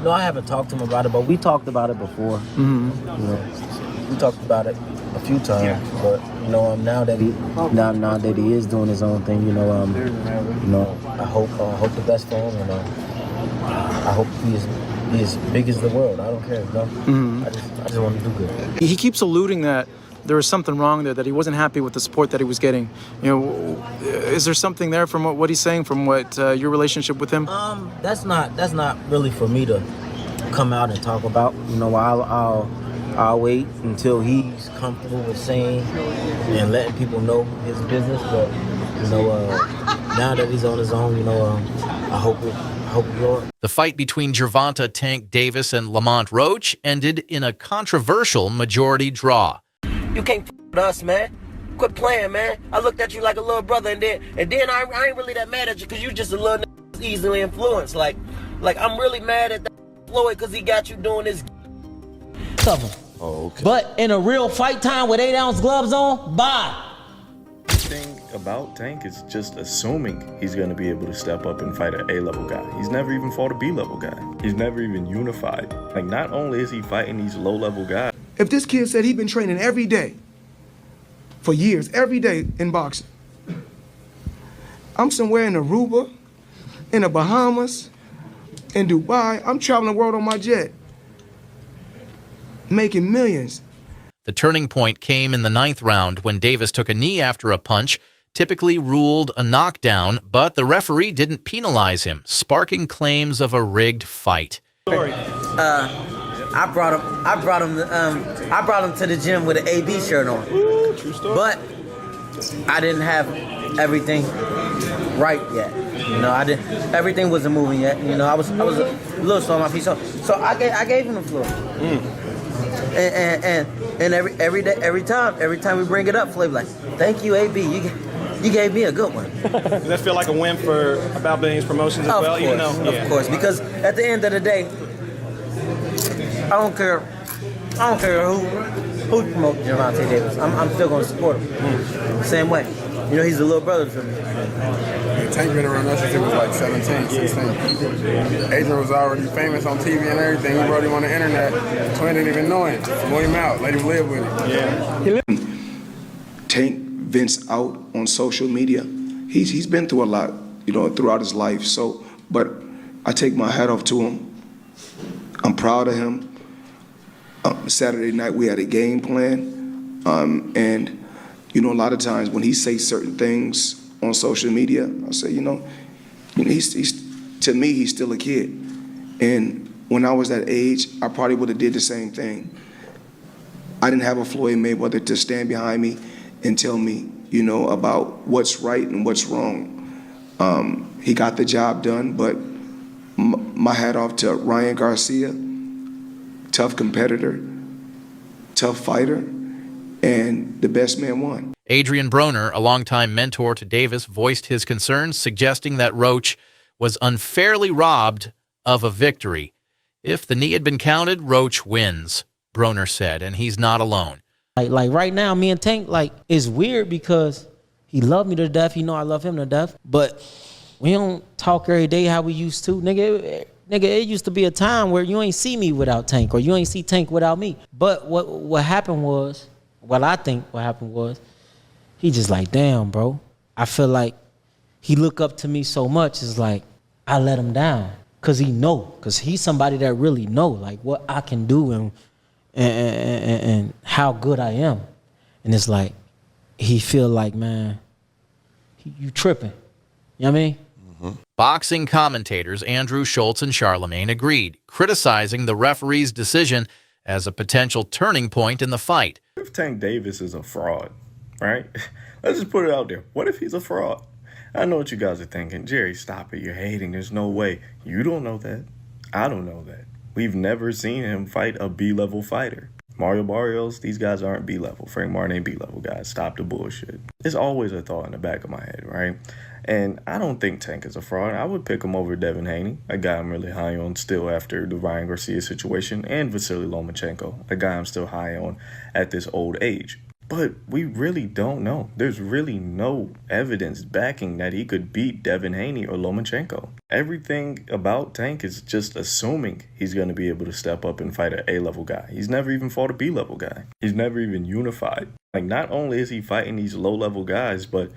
No, I haven't talked to him about it, but we talked about it before. You know, we talked about it a few times, but you know, now that he is doing his own thing, you know, I hope the best for him, and I hope he is as big as the world. I don't care, you know. I just want to do good. He keeps alluding that there was something wrong there, that he wasn't happy with the support that he was getting. You know, is there something there from what he's saying, from what your relationship with him? That's not really for me to come out and talk about. You know, I'll wait until he's comfortable with saying and letting people know his business. But you know, now that he's on his own, you know, I hope Lord. The fight between Gervonta Tank Davis and Lamont Roach ended in a controversial majority draw. You can't with us, man. Quit playing, man. I looked at you like a little brother, and then I ain't really that mad at you because you just a little easily influenced. Like I'm really mad at that Floyd because he got you doing this. Oh, okay. But in a real fight time with 8-ounce gloves on, bye. The thing about Tank is just assuming he's going to be able to step up and fight an A-level guy. He's never even fought a B-level guy. He's never even unified. Like, not only is he fighting these low-level guys. If this kid said he'd been training every day for years, every day in boxing, I'm somewhere in Aruba, in the Bahamas, in Dubai. I'm traveling the world on my jet, making millions. The turning point came in the 9th round when Davis took a knee after a punch, typically ruled a knockdown, but the referee didn't penalize him, sparking claims of a rigged fight. I brought him to the gym with an AB shirt on. True story. But I didn't have everything right yet. You know, everything wasn't moving yet. You know, I was a little slow on my feet. So I gave him the floor. And every time we bring it up, Floyd like, thank you, AB. You gave me a good one. Does that feel like a win for About Billions Promotions as well? Even though, of course, because at the end of the day, I don't care who promotes Gervonta Davis. I'm still gonna support him. Same way. You know, he's a little brother to me. Tank been around us since he was like 17, 16. Adrien was already famous on TV and everything. We wrote him on the internet. Twin didn't even know him. Flew him out, let him live with it. Yeah. Tank vents out on social media. He's been through a lot, you know, throughout his life. So, but I take my hat off to him. I'm proud of him. Saturday night we had a game plan, and you know, a lot of times when he says certain things on social media, I say, you know, he's to me he's still a kid, and when I was that age, I probably would have did the same thing. I didn't have a Floyd Mayweather to stand behind me and tell me, you know, about what's right and what's wrong. He got the job done, but my hat off to Ryan Garcia, tough competitor, tough fighter, and the best man won. Adrien Broner, a longtime mentor to Davis, voiced his concerns, suggesting that Roach was unfairly robbed of a victory. If the knee had been counted, Roach wins, Broner said, and he's not alone. Like right now, me and Tank, like, it's weird because he loved me to death. He know I love him to death. But we don't talk every day how we used to. Nigga, it used to be a time where you ain't see me without Tank, or you ain't see Tank without me. But what happened was, I think what happened was, he just like, damn, bro. I feel like he look up to me so much. It's like, I let him down. Because he know. Because he's somebody that really know, like, what I can do and how good I am. And it's like, he feel like, man, you tripping. You know what I mean? Boxing commentators Andrew Schultz and Charlemagne agreed, criticizing the referee's decision as a potential turning point in the fight. If Tank Davis is a fraud, right? Let's just put it out there. What if he's a fraud? I know what you guys are thinking. Jerry, stop it. You're hating. There's no way. You don't know that. I don't know that. We've never seen him fight a B-level fighter. Mario Barrios, these guys aren't B-level. Frank Martin ain't B-level guys. Stop the bullshit. It's always a thought in the back of my head, right? And I don't think Tank is a fraud. I would pick him over Devin Haney, a guy I'm really high on still after the Ryan Garcia situation, and Vasily Lomachenko, a guy I'm still high on at this old age. But we really don't know. There's really no evidence backing that he could beat Devin Haney or Lomachenko. Everything about Tank is just assuming he's going to be able to step up and fight an A-level guy. He's never even fought a B-level guy. He's never even unified. Like, not only is he fighting these low-level guys, but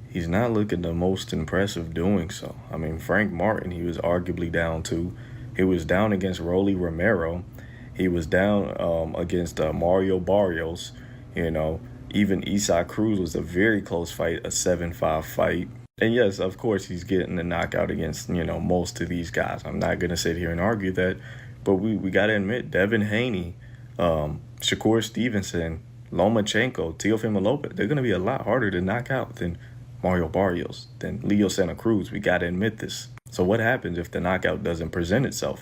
he's not looking the most impressive doing so. I mean, Frank Martin, he was arguably down to. He was down against Rolly Romero. He was down against Mario Barrios. You know, even Isaac Cruz was a very close fight, a 7-5 fight. And yes, of course, he's getting a knockout against, you know, most of these guys. I'm not going to sit here and argue that. But we got to admit, Devin Haney, Shakur Stevenson, Lomachenko, Teofimo Lopez, they're going to be a lot harder to knock out than Mario Barrios, than Leo Santa Cruz. We got to admit this. So what happens if the knockout doesn't present itself?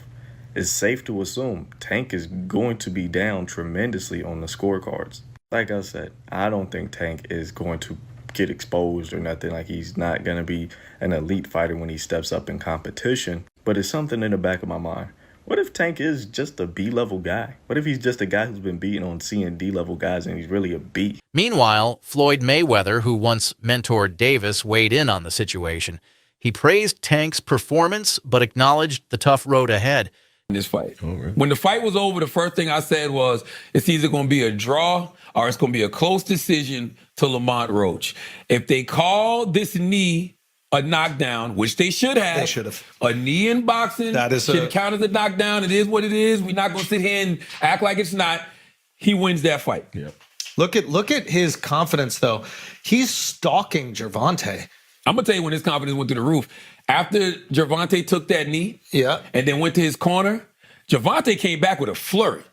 It's safe to assume Tank is going to be down tremendously on the scorecards. Like I said, I don't think Tank is going to get exposed or nothing. Like, he's not going to be an elite fighter when he steps up in competition. But it's something in the back of my mind. What if Tank is just a B-level guy? What if he's just a guy who's been beaten on C and D-level guys and he's really a B? Meanwhile, Floyd Mayweather, who once mentored Davis, weighed in on the situation. He praised Tank's performance, but acknowledged the tough road ahead. This fight. When the fight was over, the first thing I said was, it's either going to be a draw or it's going to be a close decision to Lamont Roach. If they call this knee a knockdown, which they should have. They should have. A knee in boxing should count as a knockdown. It is what it is. We're not going to sit here and act like it's not. He wins that fight. Yeah. Look at his confidence, though. He's stalking Gervonta. I'm going to tell you when his confidence went through the roof. After Gervonta took that knee and then went to his corner, Gervonta came back with a flurry.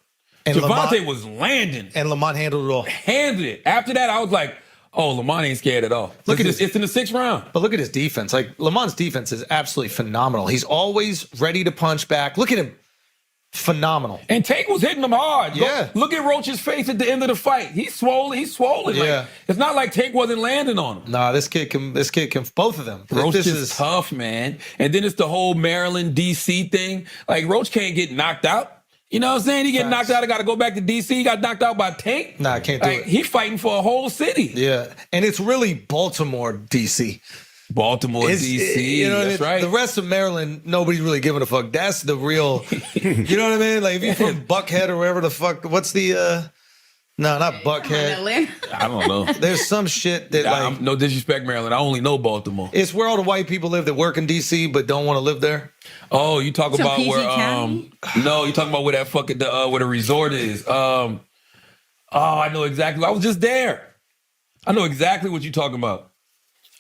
And Gervonta was landing. And Lamont handled it all. Handled it. After that, I was like, oh, Lamont ain't scared at all. Look at this. It's in the 6th round. But look at his defense. Like, Lamont's defense is absolutely phenomenal. He's always ready to punch back. Look at him. Phenomenal. And Tank was hitting him hard. Yeah. Look at Roach's face at the end of the fight. He's swollen. Yeah. Like, it's not like Tank wasn't landing on him. Nah, this kid can both of them. Roach is tough, man. And then it's the whole Maryland, D.C. thing. Like, Roach can't get knocked out. You know what I'm saying? He get knocked out. I got to go back to D.C. He got knocked out by Tank. Nah, I can't do it. He's fighting for a whole city. Yeah. And it's really Baltimore, D.C. Baltimore, D.C. You know, that's right. The rest of Maryland, nobody's really giving a fuck. That's the real, you know what I mean? Like, if you're from Buckhead or wherever the fuck, what's the, no, not Buckhead. I don't know. There's some shit that, like. No disrespect, Maryland. I only know Baltimore. It's where all the white people live that work in D.C. but don't want to live there. Oh, you talk about PG where, County? no, you talking about where that fucking, where the resort is. Oh, I know exactly. I was just there. I know exactly what you're talking about.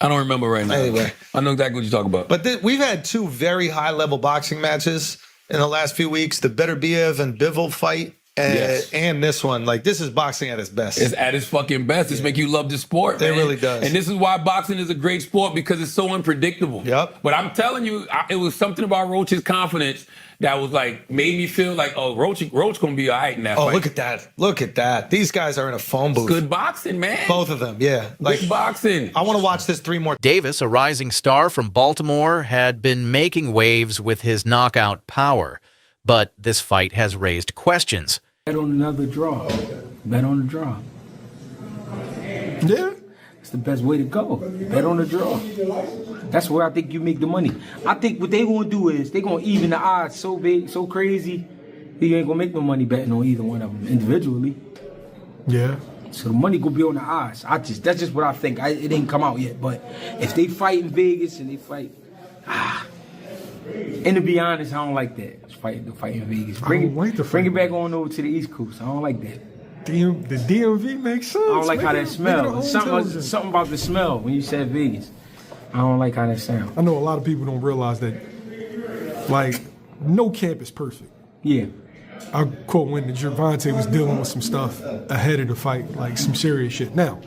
I don't remember right now. Anyway. I know exactly what you're talking about. But we've had 2 very high-level boxing matches in the last few weeks. The Beterbiev and Bivol fight and this one. Like, this is boxing at its best. It's at its fucking best. It's make you love the sport, man. It really does. And this is why boxing is a great sport, because it's so unpredictable. Yep. But I'm telling you, it was something about Roach's confidence that was like, made me feel like, oh, Roach gonna be all right in that fight. Oh, look at that. Look at that. These guys are in a phone booth. Good boxing, man. Both of them, yeah. Like, good boxing. I want to watch this 3 more. Davis, a rising star from Baltimore, had been making waves with his knockout power. But this fight has raised questions. Bet on another draw. Bet on the draw. Yeah. It's the best way to go. Bet on the draw. That's where I think you make the money. I think what they gonna do is they gonna even the odds so big, so crazy, you ain't gonna make no money betting on either one of them individually. Yeah. So the money gonna be on the odds. That's just what I think. It didn't come out yet, but if they fight in Vegas and they fight, and to be honest, I don't like that. The fight in Vegas. Bring it back on over to the East Coast. I don't like that. The DMV makes sense. I don't like how that smells. Something about the smell when you said Vegas. I don't like how that sounds. I know a lot of people don't realize that, like, no camp is perfect. Yeah. I quote when Gervonta was dealing with some stuff ahead of the fight, like some serious shit. Now,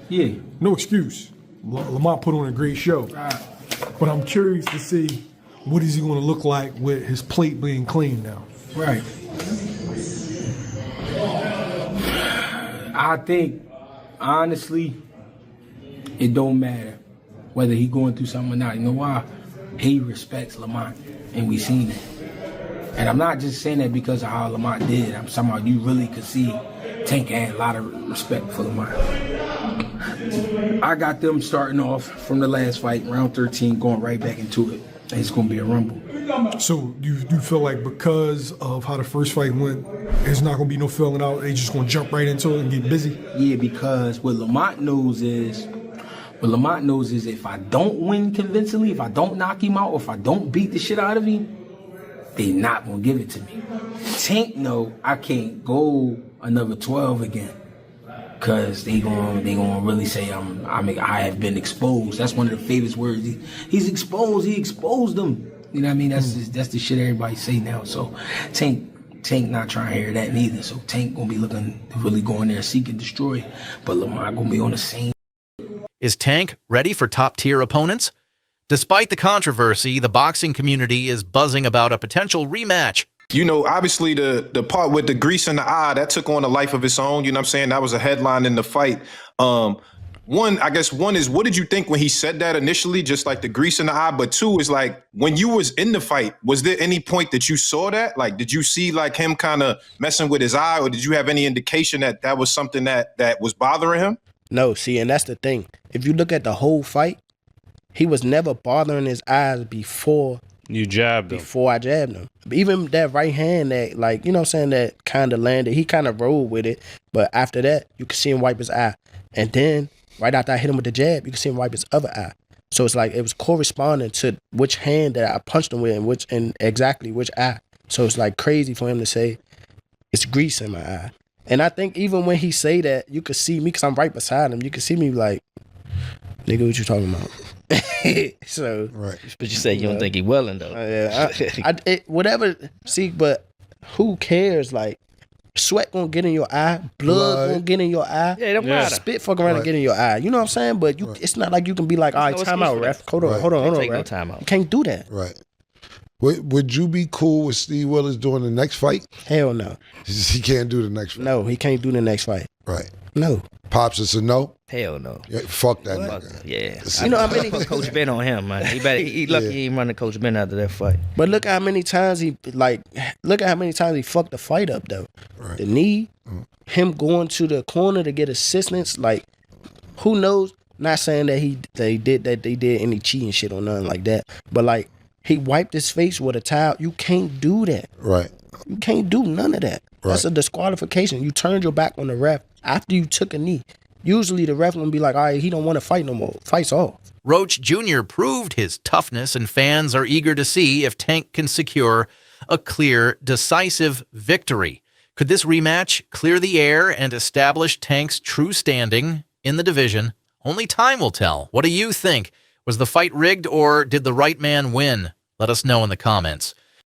no excuse. Lamont put on a great show. But I'm curious to see what is he going to look like with his plate being clean now. Right. I think, honestly, it don't matter whether he going through something or not. You know why? He respects Lamont, and we seen it. And I'm not just saying that because of how Lamont did. I'm talking about you really could see Tank had a lot of respect for Lamont. I got them starting off from the last fight, round 13, going right back into it. And it's going to be a rumble. So you feel like because of how the first fight went, it's not going to be no filling out. They just going to jump right into it and get busy? Yeah, because what Lamont knows is if I don't win convincingly, if I don't knock him out, or if I don't beat the shit out of him, they not gonna give it to me. Tank know I can't go another 12 again, cause they gonna really say I have been exposed. That's one of the famous words. He's exposed. He exposed them. You know what I mean? That's the shit everybody say now. So Tank not trying to hear that neither. So Tank gonna be looking to really go in there seek and destroy, but Lamont gonna be on the same. Is Tank ready for top-tier opponents? Despite the controversy, the boxing community is buzzing about a potential rematch. You know, obviously the part with the grease in the eye, that took on a life of its own. You know what I'm saying? That was a headline in the fight. One is, what did you think when he said that initially, just like the grease in the eye? But two is like, when you was in the fight, was there any point that you saw that? Like, did you see like him kind of messing with his eye, or did you have any indication that that was something that was bothering him? No, see, and that's the thing. If you look at the whole fight, he was never bothering his eyes before you jabbed him. Before I jabbed him. Even that right hand that, like, you know what I'm saying, that kind of landed, he kind of rolled with it. But after that, you could see him wipe his eye. And then, right after I hit him with the jab, you could see him wipe his other eye. So it's like it was corresponding to which hand that I punched him with and exactly which eye. So it's like crazy for him to say, it's grease in my eye. And I think even when he say that, you could see me, because I'm right beside him, you could see me like, nigga, what you talking about? So, right. But you say you don't think he willing though. Yeah, whatever. See, but who cares? Like, sweat gonna get in your eye, blood gonna get in your eye. Yeah, it don't matter. Spit fuck around and get in your eye. You know what I'm saying? But you, it's not like you can be like, all right, time out, ref. Hold on, Take no ref. time out. You can't do that. Right. Would you be cool with Steve Willis doing the next fight? Hell no. He can't do the next fight. No, he can't do the next fight. Right. No. Pops, it's a no? Hell no. Yeah, fuck that nigga. Yeah. You know how many put Coach Ben on him, man. He lucky he ain't running Coach Ben after that fight. But look how many times he fucked the fight up though. Right. The knee, him going to the corner to get assistance, like who knows? Not saying that they did any cheating shit or nothing like that. But like he wiped his face with a towel. You can't do that. Right. You can't do none of that. Right. That's a disqualification. You turned your back on the ref after you took a knee. Usually the ref gonna be like, all right, he don't want to fight no more. Fight's off. Roach Jr. proved his toughness, and fans are eager to see if Tank can secure a clear, decisive victory. Could this rematch clear the air and establish Tank's true standing in the division? Only time will tell. What do you think? Was the fight rigged, or did the right man win? Let us know in the comments.